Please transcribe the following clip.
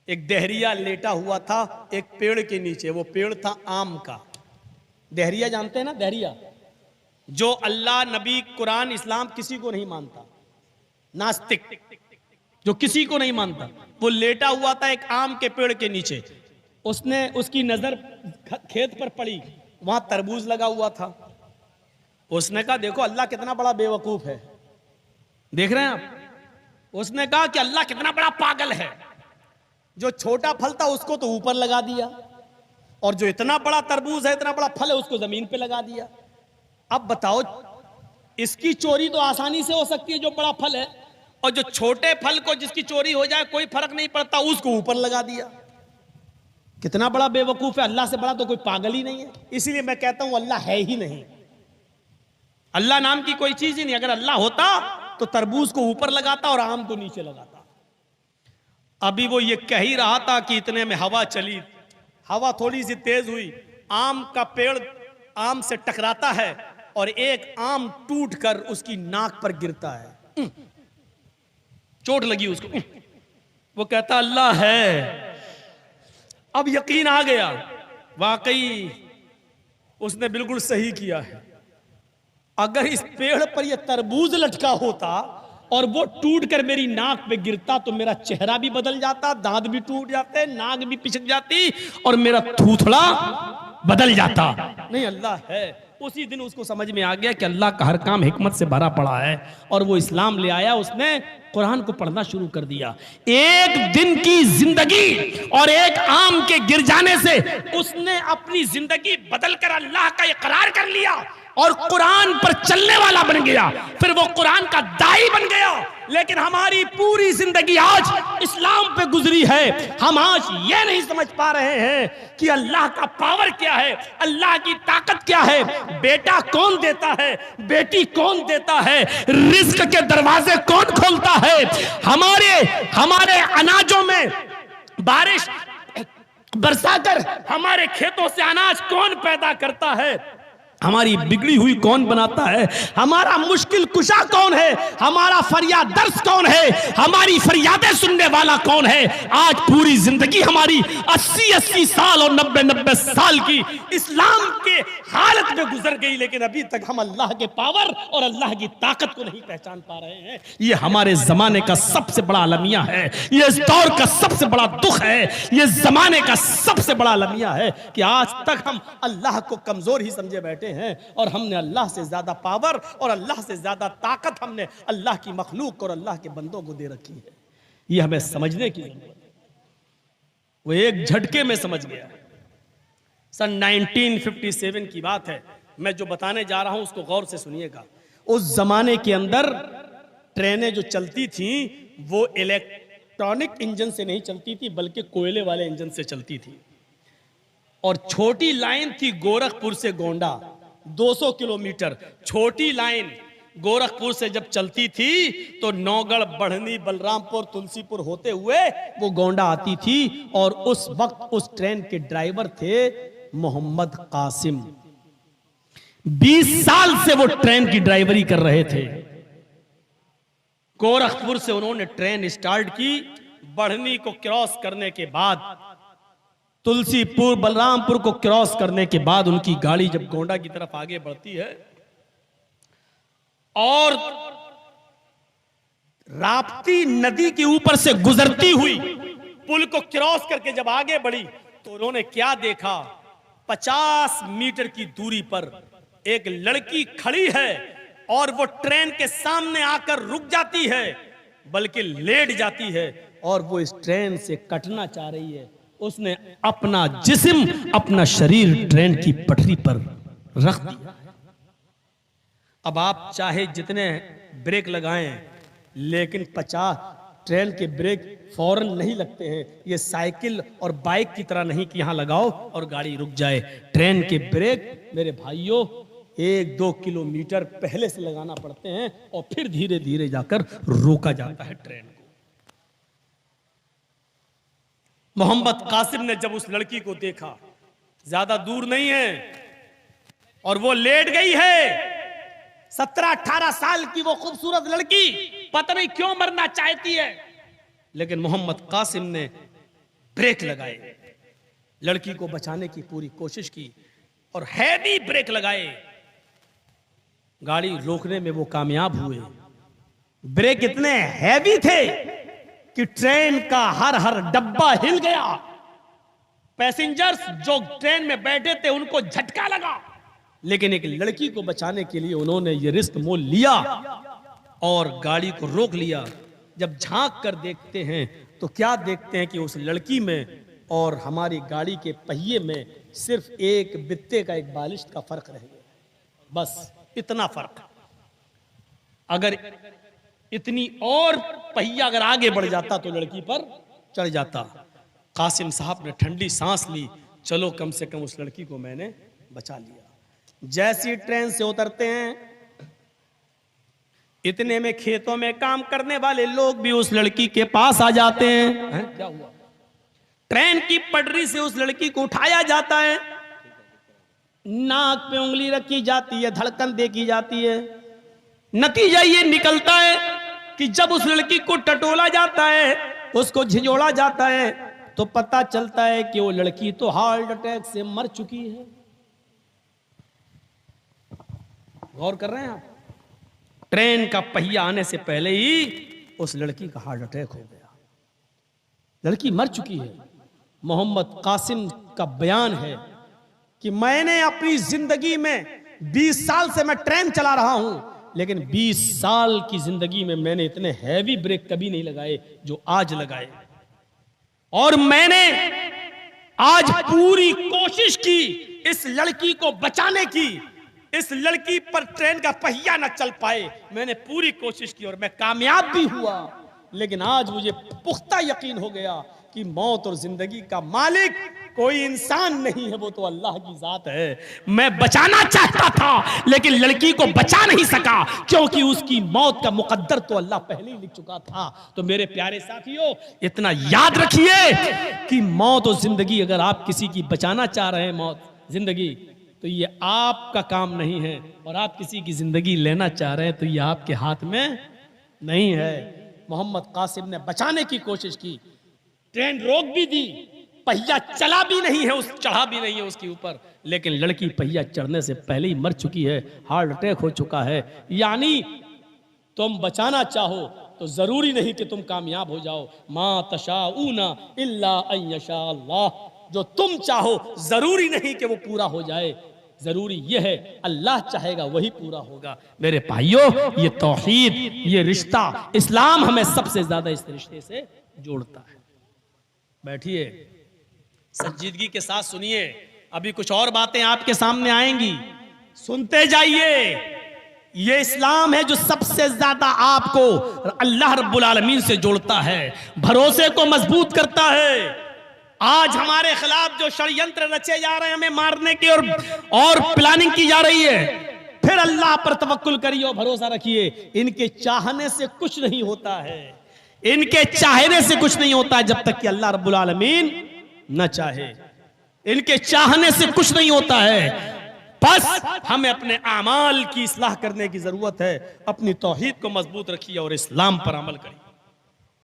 एक दहरिया लेटा हुआ था एक पेड़ के नीचे। वो पेड़ था आम का। दहरिया जानते हैं ना? दहरिया जो अल्लाह, नबी, कुरान, इस्लाम किसी को नहीं मानता, नास्तिक जो किसी को नहीं मानता, वो लेटा हुआ था एक आम के पेड़ के नीचे। उसकी नजर खेत पर पड़ी, वहां तरबूज लगा हुआ था। उसने कहा देखो अल्लाह कितना बड़ा बेवकूफ है, देख रहे हैं आप? उसने कहा कि अल्लाह कितना बड़ा पागल है, जो छोटा फल था उसको तो ऊपर लगा दिया, और जो इतना बड़ा तरबूज है, इतना बड़ा फल है, उसको जमीन पे लगा दिया। अब बताओ, इसकी चोरी तो आसानी से हो सकती है जो बड़ा फल है, और जो छोटे फल को जिसकी चोरी हो जाए कोई फर्क नहीं पड़ता, उसको ऊपर लगा दिया। कितना बड़ा बेवकूफ है, अल्लाह से बड़ा तो कोई पागल ही नहीं है। इसीलिए मैं कहता हूं अल्लाह है ही नहीं, अल्लाह नाम की कोई चीज ही नहीं। अगर अल्लाह होता तो तरबूज को ऊपर लगाता और आम को नीचे लगाता। अभी वो ये कह ही रहा था कि इतने में हवा चली, हवा थोड़ी सी तेज हुई, आम का पेड़ आम से टकराता है और एक आम टूटकर उसकी नाक पर गिरता है। चोट लगी उसको। वो कहता अल्लाह है। अब यकीन आ गया, वाकई उसने बिल्कुल सही किया है। अगर इस पेड़ पर यह तरबूज लटका होता और वो टूटकर मेरी नाक पे गिरता तो मेरा चेहरा भी बदल जाता, दांत भी टूट जाते, नाक भी पिचक जाती और मेरा थूथड़ा बदल जाता। नहीं, अल्लाह है। उसी दिन उसको समझ में आ गया कि अल्लाह का हर काम हिकमत से भरा पड़ा है, और वो इस्लाम ले आया। उसने कुरान को पढ़ना शुरू कर दिया। एक दिन की जिंदगी और एक आम के गिर जाने से उसने अपनी जिंदगी बदलकर अल्लाह का इकरार कर लिया और कुरान पर चलने वाला बन गया। फिर वो कुरान का दाई बन गया। लेकिन हमारी पूरी जिंदगी आज इस्लाम पे गुजरी है। हम आज ये नहीं समझ पा रहे हैं कि अल्लाह का पावर क्या है, अल्लाह की ताकत क्या है, बेटा कौन देता है, बेटी कौन देता है, रिस्क के दरवाजे कौन खोलता है, हमारे अनाजों में बारिश बरसाकर हमारे खेतों से अनाज कौन पैदा करता है, हमारी बिगड़ी हुई कौन बनाता है, हमारा मुश्किल कुशा कौन है, हमारा फरियाद दर्द कौन है, हमारी फरियादें सुनने वाला कौन है। आज पूरी जिंदगी हमारी 80-80 साल और 90-90 साल की इस्लाम के हालत में गुजर गई, लेकिन अभी तक हम अल्लाह के पावर और अल्लाह की ताकत को नहीं पहचान पा रहे हैं। ये हमारे जमाने का सबसे बड़ा अलमिया है, ये इस दौर का सबसे बड़ा दुख है, ये जमाने का सबसे बड़ा अलमिया है कि आज तक हम अल्लाह को कमजोर ही समझे बैठे हैं, और हमने अल्लाह से ज्यादा पावर और अल्लाह से ज्यादा ताकत हमने अल्लाह की मखलूक और अल्लाह के बंदों को दे रखी है। ये हमें समझने की जरूरत है। वो एक झटके में समझ गया। सन 1957 की बात है। मैं जो बताने जा रहा हूं उसको गौर से सुनिएगा। उस जमाने के अंदर ट्रेनें जो चलती थी वो इलेक्ट्रॉनिक इंजन से नहीं चलती थी, बल्कि कोयले वाले इंजन से चलती थी। और छोटी लाइन थी गोरखपुर से गोंडा, 200 किलोमीटर छोटी लाइन। गोरखपुर से जब चलती थी तो नौगढ़, बढ़नी, बलरामपुर, तुलसीपुर होते हुए वो गोंडा आती थी। और उस वक्त उस ट्रेन के ड्राइवर थे मोहम्मद कासिम। 20 साल से वो ट्रेन की ड्राइवरी कर रहे थे। गोरखपुर से उन्होंने ट्रेन स्टार्ट की। बढ़नी को क्रॉस करने के बाद, तुलसीपुर, बलरामपुर को क्रॉस करने के बाद उनकी गाड़ी जब गोंडा की तरफ आगे बढ़ती है और राप्ती नदी के ऊपर से गुजरती हुई पुल को क्रॉस करके जब आगे बढ़ी तो उन्होंने क्या देखा? 50 मीटर की दूरी पर एक लड़की खड़ी है और वो ट्रेन के सामने आकर रुक जाती है, बल्कि लेट जाती है, और वो इस ट्रेन से कटना चाह रही है। उसने अपना जिस्म, अपना शरीर ट्रेन की पटरी पर रख दिया। अब आप चाहे जितने ब्रेक लगाएं, लेकिन 50 ट्रेन के ब्रेक फौरन नहीं लगते हैं। ये साइकिल और बाइक की तरह नहीं कि यहां लगाओ और गाड़ी रुक जाए। ट्रेन के ब्रेक मेरे भाइयों 1-2 किलोमीटर पहले से लगाना पड़ते हैं और फिर धीरे धीरे जाकर रोका जाता है ट्रेन को। मोहम्मद कासिम ने जब उस लड़की को देखा, ज्यादा दूर नहीं है और वो लेट गई है, 17-18 साल की वो खूबसूरत लड़की, पता नहीं क्यों मरना चाहती है, लेकिन मोहम्मद कासिम ने ब्रेक लगाए, लड़की को बचाने की पूरी कोशिश की और हैवी ब्रेक लगाए। गाड़ी रोकने में वो कामयाब हुए। ब्रेक इतने हैवी थे कि ट्रेन का हर डब्बा हिल गया। पैसेंजर्स जो ट्रेन में बैठे थे उनको झटका लगा, लेकिन एक लड़की को बचाने के लिए उन्होंने ये रिस्क मोल लिया और गाड़ी को रोक लिया। जब झांक कर देखते हैं तो क्या देखते हैं कि उस लड़की में और हमारी गाड़ी के पहिए में सिर्फ एक बित्ते का, एक बालिश का फर्क रह गया, बस इतना फर्क। अगर इतनी और पहिया अगर आगे बढ़ जाता तो लड़की पर चढ़ जाता। कासिम साहब ने ठंडी सांस ली, चलो कम से कम उस लड़की को मैंने बचा लिया। जैसी ट्रेन से उतरते हैं इतने में खेतों में काम करने वाले लोग भी उस लड़की के पास आ जाते हैं। क्या हुआ? ट्रेन की पटरी से उस लड़की को उठाया जाता है, नाक पे उंगली रखी जाती है, धड़कन देखी जाती है। नतीजा ये निकलता है कि जब उस लड़की को टटोला जाता है, उसको झिझोड़ा जाता है, तो पता चलता है कि वो लड़की तो हार्ट अटैक से मर चुकी है। गौर कर रहे हैं आप? ट्रेन का पहिया आने से पहले ही उस लड़की का हार्ट अटैक हो गया, लड़की मर चुकी है। मोहम्मद कासिम का बयान है कि मैंने अपनी जिंदगी में 20 साल से मैं ट्रेन चला रहा हूं, लेकिन 20 साल की जिंदगी में मैंने इतने हैवी ब्रेक कभी नहीं लगाए जो आज लगाए। और मैंने आज पूरी कोशिश की इस लड़की को बचाने की। इस लड़की पर ट्रेन का पहिया न चल पाए, मैंने पूरी कोशिश की और मैं कामयाब भी हुआ। लेकिन आज मुझे पुख्ता यकीन हो गया कि मौत और जिंदगी का मालिक कोई इंसान नहीं है, वो तो अल्लाह की जात है। मैं बचाना चाहता था लेकिन लड़की को बचा नहीं सका, क्योंकि उसकी मौत का मुकद्दर तो अल्लाह पहले ही लिख चुका था। तो मेरे प्यारे साथियों, इतना याद रखिए कि मौत और जिंदगी, अगर आप किसी की बचाना चाह रहे हैं मौत जिंदगी, तो ये आपका काम नहीं है। और आप किसी की जिंदगी लेना चाह रहे हैं तो ये आपके हाथ में नहीं है। मोहम्मद कासिम ने बचाने की कोशिश की, ट्रेन रोक भी दी, पहिया चला भी नहीं है, चढ़ा भी नहीं है उसके ऊपर, लेकिन लड़की पहिया चढ़ने से पहले ही मर चुकी है, हार्ट अटैक हो चुका है। यानी तुम बचाना चाहो तो जरूरी नहीं कि तुम कामयाब हो जाओ। मा तशाऊना इल्ला अन यशा अल्लाह, जो तुम चाहो जरूरी नहीं कि वो पूरा हो जाए, जरूरी यह है अल्लाह चाहेगा वही पूरा होगा। मेरे भाइयों, ये तौहीद, ये रिश्ता, इस्लाम हमें सबसे ज्यादा इस रिश्ते से जोड़ता है। बैठिए, संजीदगी के साथ सुनिए, अभी कुछ और बातें आपके सामने आएंगी, सुनते जाइए। ये इस्लाम है जो सबसे ज्यादा आपको अल्लाह रब्बुल आलमीन से जोड़ता है, भरोसे को मजबूत करता है। आज हमारे खिलाफ जो षड्यंत्र रचे जा रहे हैं, हमें मारने की और प्लानिंग की जा रही है, फिर अल्लाह पर तवक्कुल करिए और भरोसा रखिए। इनके चाहने से कुछ नहीं होता है, इनके चाहने से कुछ नहीं होता है जब तक कि अल्लाह रब्बुल आलमीन न चाहे। इनके चाहने से कुछ नहीं होता है, बस हमें अपने आमाल की इस्लाह करने की जरूरत है। अपनी तौहीद को मजबूत रखिए और इस्लाम पर अमल करिए।